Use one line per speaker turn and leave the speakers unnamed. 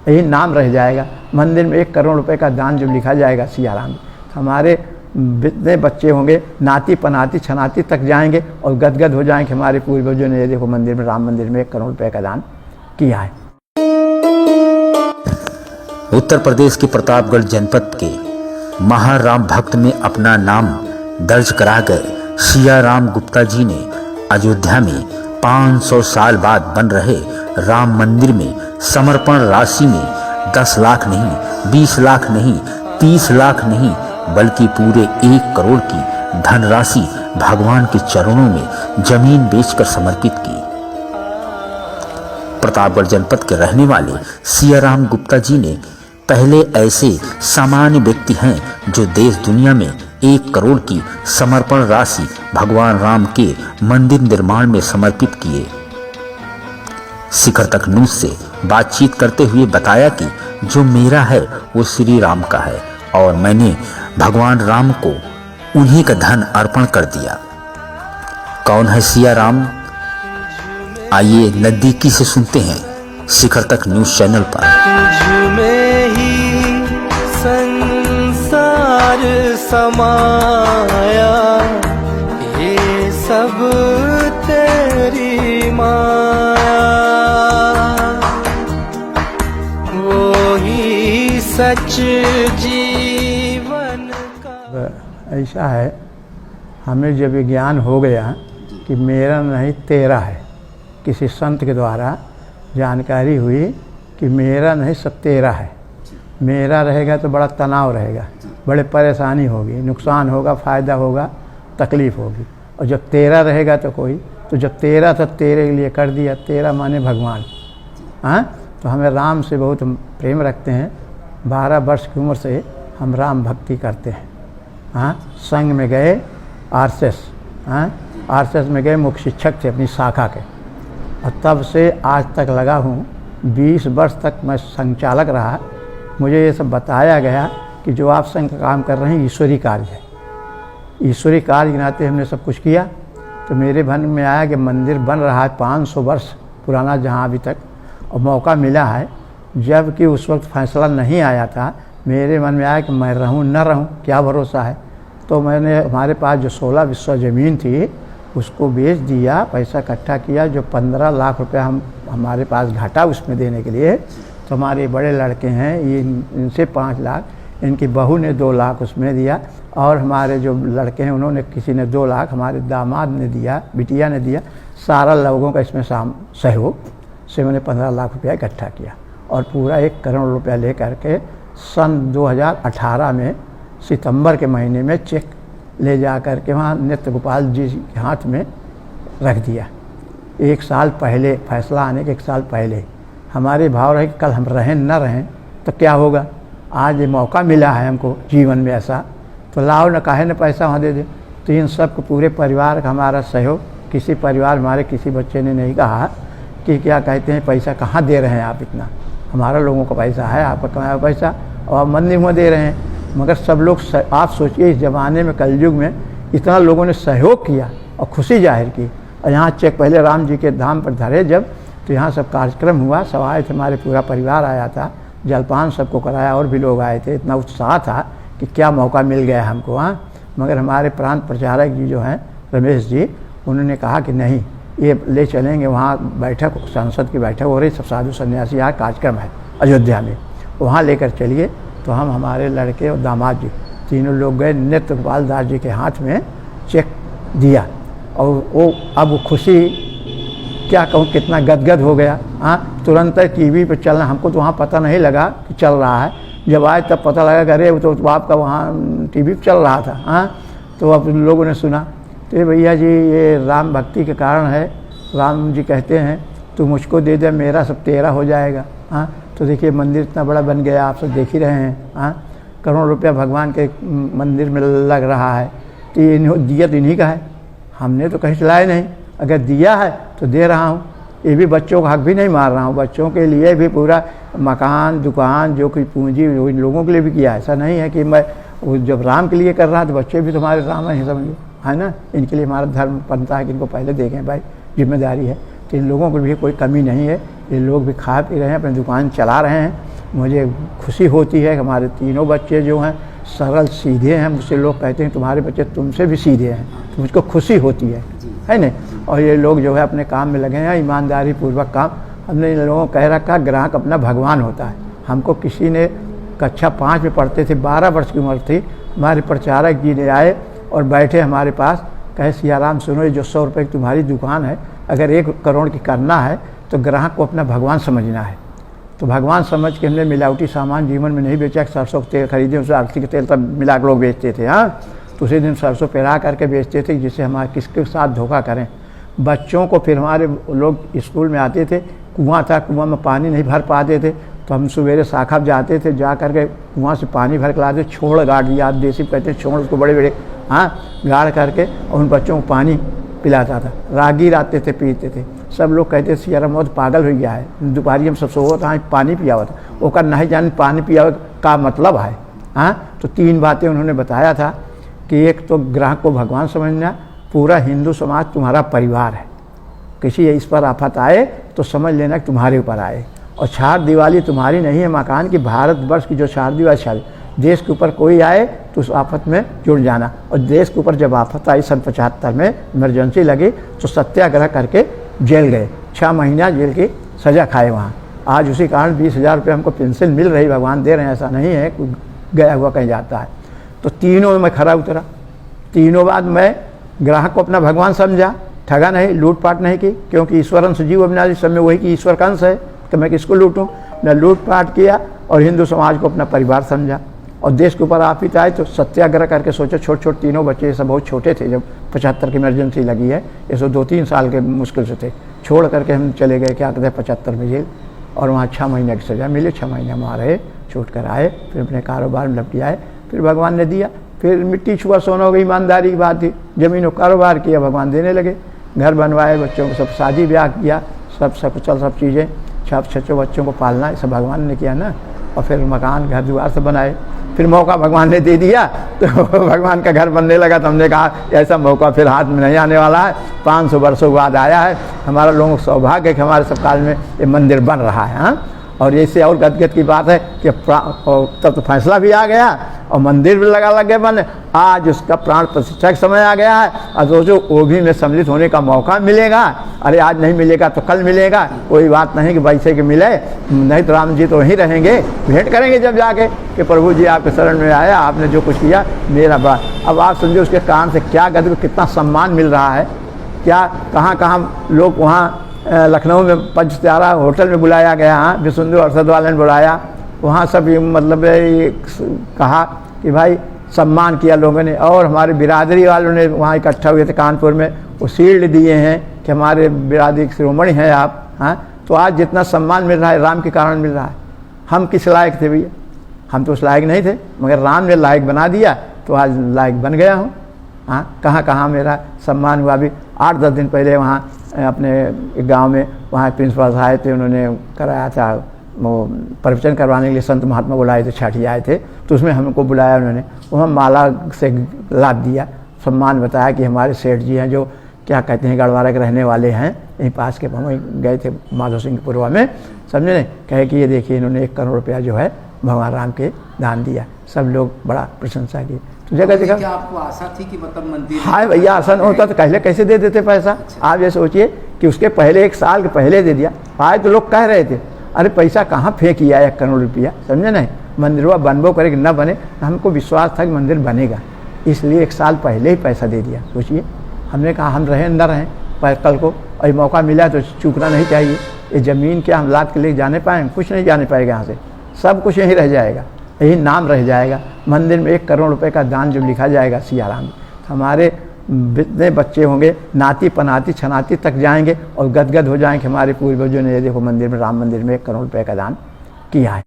यही नाम रह जाएगा। मंदिर में 1 करोड़ रुपए का दान जब लिखा जाएगा सियाराम, तो हमारे जितने बच्चे होंगे नाती पनाती छनाती तक जाएंगे और गदगद हो जाएंगे, हमारे पूर्वजों ने ये देखो मंदिर में, राम मंदिर में 1 करोड़ रुपए का दान किया है।
उत्तर प्रदेश के प्रतापगढ़ जनपद के महाराम भक्त में अपना नाम दर्ज करा गए सियाराम गुप्ता जी ने अयोध्या में 500 साल बाद बन रहे राम मंदिर में समर्पण राशि में 10 लाख नहीं, 20 लाख नहीं, 30 लाख नहीं, बल्कि पूरे 1 करोड़ की धनराशि भगवान के चरणों में जमीन बेचकर समर्पित की। प्रतापगढ़ जनपद के रहने वाले सियाराम गुप्ता जी ने पहले ऐसे सामान्य व्यक्ति हैं जो देश दुनिया में 1 करोड़ की समर्पण राशि भगवान राम के मंदिर निर्माण में समर्पित किए। शिखर तक न्यूज से बातचीत करते हुए बताया कि जो मेरा है वो श्री राम का है और मैंने भगवान राम को उन्हीं का धन अर्पण कर दिया। कौन है सियाराम? आइए नजदीकी से सुनते हैं शिखर तक न्यूज चैनल पर।
संसार समाया ये सब तेरी माया, वो ही सच जीवन का।
ऐसा है, हमें जब ये ज्ञान हो गया कि मेरा नहीं तेरा है, किसी संत के द्वारा जानकारी हुई कि मेरा नहीं सब तेरा है। मेरा रहेगा तो बड़ा तनाव रहेगा, बड़े परेशानी होगी, नुकसान होगा, फ़ायदा होगा, तकलीफ़ होगी। और जब तेरा रहेगा तो कोई, तो जब तेरा था तेरे के लिए कर दिया। तेरा माने भगवान। हाँ, तो हमें राम से बहुत प्रेम रखते हैं। 12 वर्ष की उम्र से हम राम भक्ति करते हैं। हाँ, संघ में गए RSS, हाँ RSS में गए, मुख्य शिक्षक थे अपनी शाखा के, और तब से आज तक लगा हूँ। 20 वर्ष तक मैं संचालक रहा। मुझे ये सब बताया गया कि जो आप संघ का काम कर रहे हैं ईश्वरी कार्य है। ईश्वरी कार्य के नाते हमने सब कुछ किया। तो मेरे मन में आया कि मंदिर बन रहा है 500 वर्ष पुराना जहाँ अभी तक, और मौका मिला है, जबकि उस वक्त फैसला नहीं आया था। मेरे मन में आया कि मैं रहूँ न रहूँ, क्या भरोसा है। तो मैंने हमारे पास जो 16 बिस्सा ज़मीन थी उसको बेच दिया, पैसा इकट्ठा किया। जो 15 लाख रुपया हमारे पास घाटा उसमें देने के लिए, तो हमारे बड़े लड़के हैं, ये इनसे 5 लाख, इनकी बहू ने 2 लाख उसमें दिया, और हमारे जो लड़के हैं उन्होंने, किसी ने 2 लाख, हमारे दामाद ने दिया, बिटिया ने दिया। सारा लोगों का इसमें सहयोग से मैंने 15 लाख रुपया इकट्ठा किया, और पूरा 1 करोड़ रुपया ले करके सन 2018 में सितंबर के महीने में चेक ले जा कर के वहाँ नित्य गोपाल जी के हाथ में रख दिया। 1 साल पहले, फैसला आने के 1 साल पहले हमारे भाव रहे कि कल हम रहें न रहें तो क्या होगा। आज ये मौका मिला है हमको जीवन में ऐसा, तो लाओ न काहे न पैसा वहाँ दे दे। तो इन सब को पूरे परिवार का हमारा सहयोग। किसी परिवार, हमारे किसी बच्चे ने नहीं कहा कि क्या कहते हैं पैसा कहाँ दे रहे हैं आप इतना, हमारा लोगों का पैसा है, आपका कमाया हुआ पैसा, और आप मंदिर में दे रहे हैं। मगर सब लोग, आप सोचिए इस ज़माने में, कलयुग में, इतना लोगों ने सहयोग किया और खुशी जाहिर की। और यहाँ चेक पहले राम जी के धाम पर धरे जब, तो यहाँ सब कार्यक्रम हुआ, सब आए थे, हमारे पूरा परिवार आया था, जलपान सबको कराया, और भी लोग आए थे। इतना उत्साह था कि क्या मौका मिल गया हमको। हाँ, मगर हमारे प्रांत प्रचारक जी जो हैं रमेश जी, उन्होंने कहा कि नहीं, ये ले चलेंगे वहाँ बैठक, संसद की बैठक हो रही, सब साधु सन्यासी यहाँ कार्यक्रम है अयोध्या में, वहाँ लेकर चलिए। तो हम, हमारे लड़के और दामाद जी, तीनों लोग गए, नित्य गोपाल दास जी के हाथ में चेक दिया, और वो अब वो खुशी क्या कहूँ, कितना गदगद हो गया। हाँ, तुरंत टीवी पे चलना, हमको तो वहाँ पता नहीं लगा कि चल रहा है। जब आए तब पता लगा कि अरे वो तो आपका वहाँ टीवी पे चल रहा था। हाँ, तो अब लोगों ने सुना, तो भैया जी ये राम भक्ति के कारण है। राम जी कहते हैं तू मुझको दे दे, मेरा सब तेरा हो जाएगा। हाँ, तो देखिए मंदिर इतना बड़ा बन गया, आप सब देख ही रहे हैं। हाँ, करोड़ों रुपया भगवान के मंदिर में लग रहा है। तो ये दिया तो इन्हीं का है, हमने तो कहीं चलाया नहीं। अगर दिया है तो दे रहा हूँ। ये भी बच्चों का हक भी नहीं मार रहा हूँ, बच्चों के लिए भी पूरा मकान, दुकान, जो कोई पूंजी, इन लोगों के लिए भी किया। ऐसा नहीं है कि मैं जब राम के लिए कर रहा तो बच्चे भी तुम्हारे राम हैं, समझिए, है ना। इनके लिए हमारा धर्म बनता है कि इनको पहले देखें, भाई जिम्मेदारी है। तो इन लोगों को भी कोई कमी नहीं है, ये लोग भी खा पी रहे हैं, अपनी दुकान चला रहे हैं। मुझे खुशी होती है कि हमारे तीनों बच्चे जो हैं सरल सीधे हैं। मुझसे लोग कहते हैं तुम्हारे बच्चे तुमसे भी सीधे हैं, तो मुझको खुशी होती है नहीं। और ये लोग जो है अपने काम में लगे हैं, ईमानदारी पूर्वक काम। हमने इन लोगों को कह रखा ग्राहक अपना भगवान होता है। हमको किसी ने कक्षा 5 में पढ़ते थे, 12 वर्ष की उम्र थी, हमारे प्रचारक जी ने आए और बैठे हमारे पास, कहे सियाराम सुनो, ये जो 100 रुपये की तुम्हारी दुकान है, अगर 1 करोड़ की करना है तो ग्राहक को अपना भगवान समझना है। तो भगवान समझ के हमने मिलावटी सामान जीवन में नहीं बेचा। सरसों का तेल खरीदे, उससे आरती का तेल तब मिला के लोग बेचते थे। हाँ, तो उसी दिन सरसों पेरा करके बेचते थे, जिससे हमारे किसके साथ धोखा करें। बच्चों को फिर हमारे लोग स्कूल में आते थे, कुआं था, कुआं में पानी नहीं भर पाते थे, तो हम सवेरे शाखा जाते थे, जा करके कुआं से पानी भर के लाते, छोड़ गाड़ दिया, देसी कहते हैं छोड़, उसको बड़े बड़े गाड़ करके और उन बच्चों को पानी पिलाता था। रागीर आते थे, पीते थे। सब लोग कहते थे सियाराम बहुत पागल हो गया है, दोपहरी हम सब सोवत हाँ पानी पियावा था, वो का नहीं जान पानी पियावे का मतलब है। तो 3 बातें उन्होंने बताया था कि एक तो ग्राहक को भगवान समझना, पूरा हिंदू समाज तुम्हारा परिवार है, किसी इस पर आफत आए तो समझ लेना कि तुम्हारे ऊपर आए। और 4 दिवाली तुम्हारी नहीं है मकान की, भारतवर्ष की जो 4 दिवाली 4 देश के ऊपर कोई आए तो उस आफत में जुड़ जाना। और देश के ऊपर जब आफत आई सन 75 में इमरजेंसी लगी तो सत्याग्रह करके जेल गए, 6 महीना जेल की सज़ा खाए वहाँ। आज उसी कारण 20,000 रुपये हमको पेंशन मिल रही, भगवान दे रहे हैं, ऐसा नहीं है गया हुआ कहीं जाता है। तो तीनों में मैं खरा उतरा। तीनों बाद मैं ग्राहक को अपना भगवान समझा, ठगा नहीं, लूटपाट नहीं की, क्योंकि ईश्वर अंश जीव अविनाशी सब में वही कि ईश्वर का अंश है, तो मैं किसको लूटूँ। मैं लूटपाट किया और हिंदू समाज को अपना परिवार समझा। और देश के ऊपर आफत आए तो सत्याग्रह करके सोचो, छोटे छोटे तीनों बच्चे, सब बहुत छोटे थे जब 75 की इमरजेंसी लगी है, ये सब 2-3 साल के मुश्किल से थे, छोड़ करके हम चले गए क्या कहते हैं 75 में जेल। और वहाँ 6 महीने की सज़ा मिली, 6 महीने वहाँ रहे, छूट कर आए, फिर अपने कारोबार में लपटी आए। फिर भगवान ने दिया, फिर मिट्टी छुआ सोना हो गई, ईमानदारी की बात थी। ज़मीन और कारोबार किया, भगवान देने लगे, घर बनवाए, बच्चों को सब शादी ब्याह किया, सब चीज़ें, 6 बच्चों को पालना, सब भगवान ने किया ना। और फिर मकान घर द्वार से बनाए, फिर मौका भगवान ने दे दिया तो भगवान का घर बनने लगा। तो हमने कहा ऐसा मौका फिर हाथ में नहीं आने वाला है, 500 वर्षों बाद आया है। हमारा लोगों को सौभाग्य है कि हमारे सब काल में ये मंदिर बन रहा है। हाँ, और ऐसे और गदगद की बात है कि तब तो फैसला भी आ गया और मंदिर भी लग गए बने। आज उसका प्राण प्रतिष्ठा का समय आ गया है, और सोचो वो भी में सम्मिलित होने का मौका मिलेगा। अरे आज नहीं मिलेगा तो कल मिलेगा, कोई बात नहीं कि वैसे कि मिले, नहीं तो राम जी तो वहीं रहेंगे, भेंट करेंगे जब जाके कि प्रभु जी आपके शरण में आया, आपने जो कुछ किया मेरा बात। अब आप समझो उसके कारण से क्या गदगद, कितना सम्मान मिल रहा है, क्या कहाँ लोग वहाँ लखनऊ में पंचतारा होटल में बुलाया गया, हाँ विष्णु अरशद वाले ने बुलाया, वहाँ सब मतलब कहा कि भाई सम्मान किया लोगों ने। और हमारे बिरादरी वालों ने वहाँ इकट्ठा हुए थे कानपुर में, वो शील्ड दिए हैं कि हमारे बिरादरी शिरोमणि हैं आप। हाँ, तो आज जितना सम्मान मिल रहा है राम के कारण मिल रहा है। हम किस लायक थे भैया, हम तो उस लायक नहीं थे, मगर राम ने लायक बना दिया तो आज लायक बन गया हूँ। हाँ, कहाँ मेरा सम्मान हुआ। अभी 8-10 दिन पहले वहाँ अपने एक गांव में वहाँ प्रिंसिपल आए थे, उन्होंने कराया था वो प्रवचन करवाने के लिए, संत महात्मा बुलाए थे, छाठी आए थे, तो उसमें हमको बुलाया उन्होंने, वहाँ माला से लाद दिया, सम्मान बताया कि हमारे सेठ जी हैं जो क्या कहते हैं गढ़वारा के रहने वाले हैं, यहीं पास के, हम गए थे माधो सिंह पुरवा में, समझे, कहे कि ये देखिए इन्होंने 1 करोड़ रुपया जो है भगवान राम के दान दिया। सब लोग बड़ा प्रशंसा की। तो जगह जगह
क्या आपको आशा थी कि मतलब मंदिर,
हाँ भैया आसान होता तो पहले कैसे दे देते पैसा। आप ये सोचिए कि उसके पहले 1 साल के पहले दे दिया। आज तो लोग कह रहे थे अरे पैसा कहाँ फेंक किया 1 करोड़ रुपया, समझे नहीं, मंदिरवा बनबो करे कि न बने, हमको विश्वास था कि मंदिर बनेगा, इसलिए 1 साल पहले ही पैसा दे दिया। सोचिए, हमने कहा हम रहें न रहें पर कल को और मौका मिला तो चूकना नहीं चाहिए। ये ज़मीन क्या हम लाद के ले जाने पाएंगे, कुछ नहीं जाने पाएगा यहाँ से, सब कुछ यहीं रह जाएगा, यही नाम रह जाएगा। मंदिर में 1 करोड़ रुपए का दान जब लिखा जाएगा सियाराम, हमारे जितने बच्चे होंगे नाती पनाती छनाती तक जाएंगे और गदगद हो जाएंगे हमारे पूर्वजों ने ये देखो मंदिर में, राम मंदिर में 1 करोड़ रुपए का दान किया है।